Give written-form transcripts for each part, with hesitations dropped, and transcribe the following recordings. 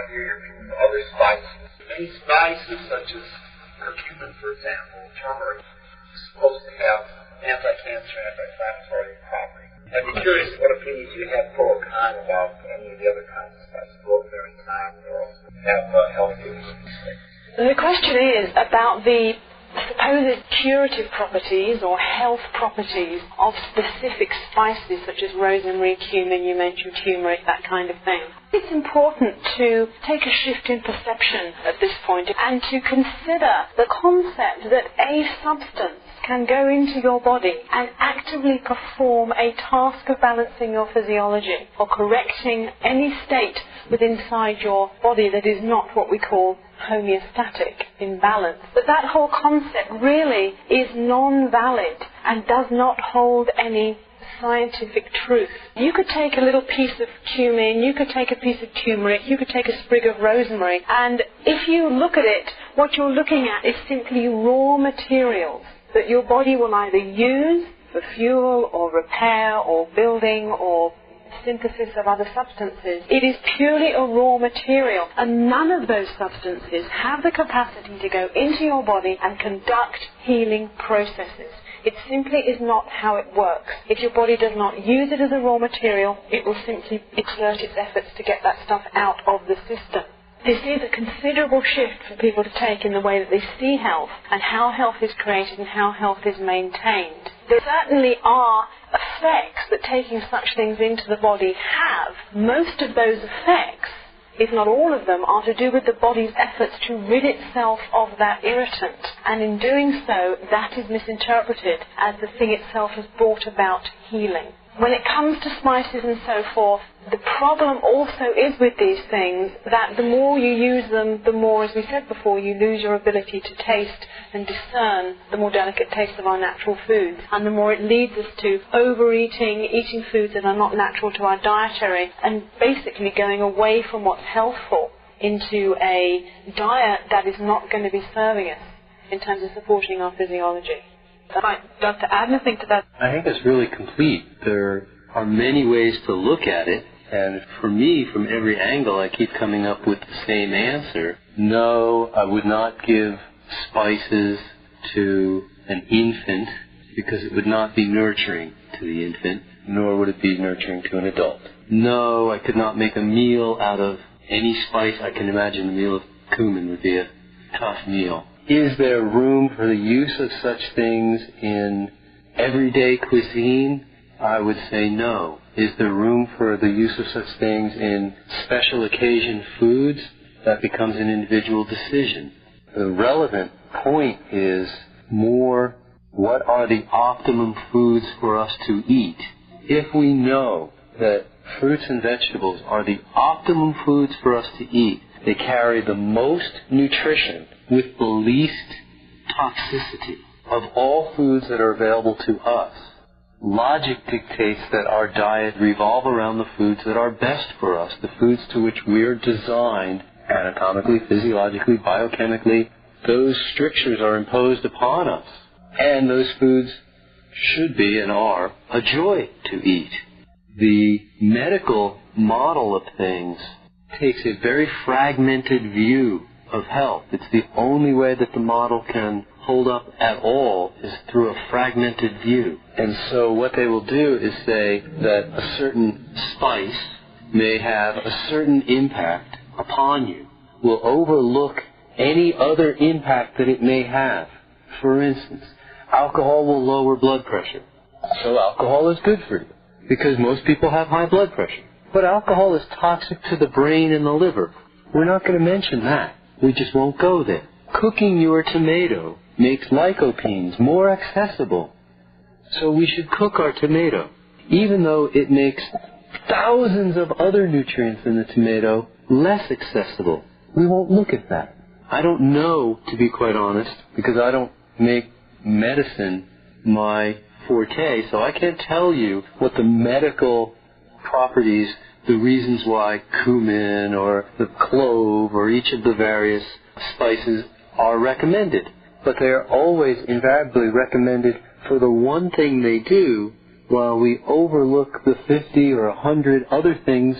other spices. Many spices, such as curcumin, for example, turmeric, is supposed to have anti-cancer, anti-inflammatory properties. I'd be curious what opinions you have pro or con about any of the other kinds of spices, rosemary, thyme, or have health benefits. The question is about the supposed curative properties or health properties of specific spices such as rosemary, cumin, you mentioned turmeric, that kind of thing. It's important to take a shift in perception at this point and to consider the concept that a substance can go into your body and actively perform a task of balancing your physiology or correcting any state within inside your body that is not what we call homeostatic, in balance. But that whole concept really is non-valid and does not hold any scientific truth. You could take a little piece of cumin, you could take a piece of turmeric, you could take a sprig of rosemary, and if you look at it, what you're looking at is simply raw materials that your body will either use for fuel or repair or building or synthesis of other substances. It is purely a raw material, and none of those substances have the capacity to go into your body and conduct healing processes. It simply is not how it works. If your body does not use it as a raw material, it will simply exert its efforts to get that stuff out of the system. This is a considerable shift for people to take in the way that they see health and how health is created and how health is maintained. There certainly are effects that taking such things into the body have. Most of those effects, if not all of them, are to do with the body's efforts to rid itself of that irritant. And in doing so, that is misinterpreted as the thing itself has brought about healing. When it comes to spices and so forth, the problem also is with these things that the more you use them, the more, as we said before, you lose your ability to taste and discern the more delicate taste of our natural foods. And the more it leads us to overeating, eating foods that are not natural to our dietary, and basically going away from what's healthful into a diet that is not going to be serving us in terms of supporting our physiology. I'd like to add anything to that. I think it's really complete. There are many ways to look at it, and for me, from every angle, I keep coming up with the same answer. No, I would not give spices to an infant because it would not be nurturing to the infant, nor would it be nurturing to an adult. No, I could not make a meal out of any spice. I can imagine a meal of cumin would be a tough meal. Is there room for the use of such things in everyday cuisine? I would say no. Is there room for the use of such things in special occasion foods? That becomes an individual decision. The relevant point is more, what are the optimum foods for us to eat? If we know that fruits and vegetables are the optimum foods for us to eat, they carry the most nutrition with the least toxicity of all foods that are available to us. Logic dictates that our diet revolve around the foods that are best for us, the foods to which we are designed anatomically, physiologically, biochemically. Those strictures are imposed upon us, and those foods should be and are a joy to eat. The medical model of things takes a very fragmented view of health. It's the only way that the model can hold up at all is through a fragmented view. And so what they will do is say that a certain spice may have a certain impact upon you, will overlook any other impact that it may have. For instance, alcohol will lower blood pressure. So alcohol is good for you because most people have high blood pressure. But alcohol is toxic to the brain and the liver. We're not going to mention that. We just won't go there. Cooking your tomato makes lycopenes more accessible. So we should cook our tomato, even though it makes thousands of other nutrients in the tomato less accessible. We won't look at that. I don't know, to be quite honest, because I don't make medicine my forte, so I can't tell you what the medical properties, the reasons why cumin or the clove or each of the various spices are recommended. But they are always invariably recommended for the one thing they do, while we overlook the 50 or 100 other things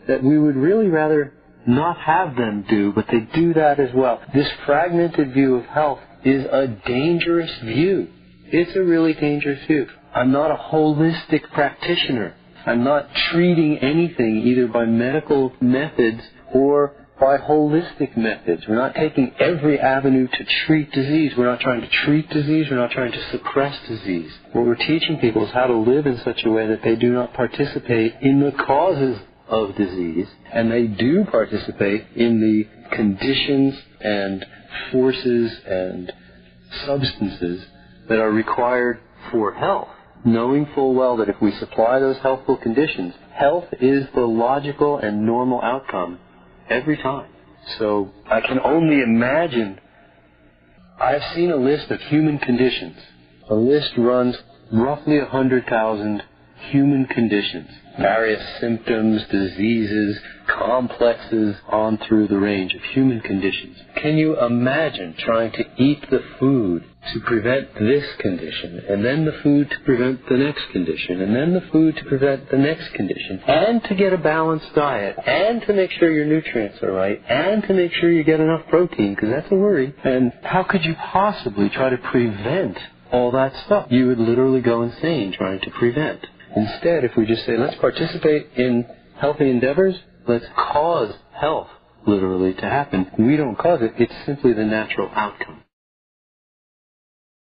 that we would really rather not have them do, but they do that as well. This fragmented view of health is a dangerous view. It's a really dangerous view. I'm not a holistic practitioner. I'm not treating anything either by medical methods or by holistic methods. We're not taking every avenue to treat disease. We're not trying to treat disease. We're not trying to suppress disease. What we're teaching people is how to live in such a way that they do not participate in the causes of disease, and they do participate in the conditions and forces and substances that are required for health, knowing full well that if we supply those healthful conditions, health is the logical and normal outcome every time. So I can only imagine. I've seen a list of human conditions. A list runs roughly 100,000 human conditions. Various symptoms, diseases, complexes, on through the range of human conditions. Can you imagine trying to eat the food to prevent this condition, and then the food to prevent the next condition, and then the food to prevent the next condition, and to get a balanced diet, and to make sure your nutrients are right, and to make sure you get enough protein, because that's a worry. And how could you possibly try to prevent all that stuff? You would literally go insane trying to prevent. Instead, if we just say, let's participate in healthy endeavors, let's cause health, literally, to happen. We don't cause it. It's simply the natural outcome.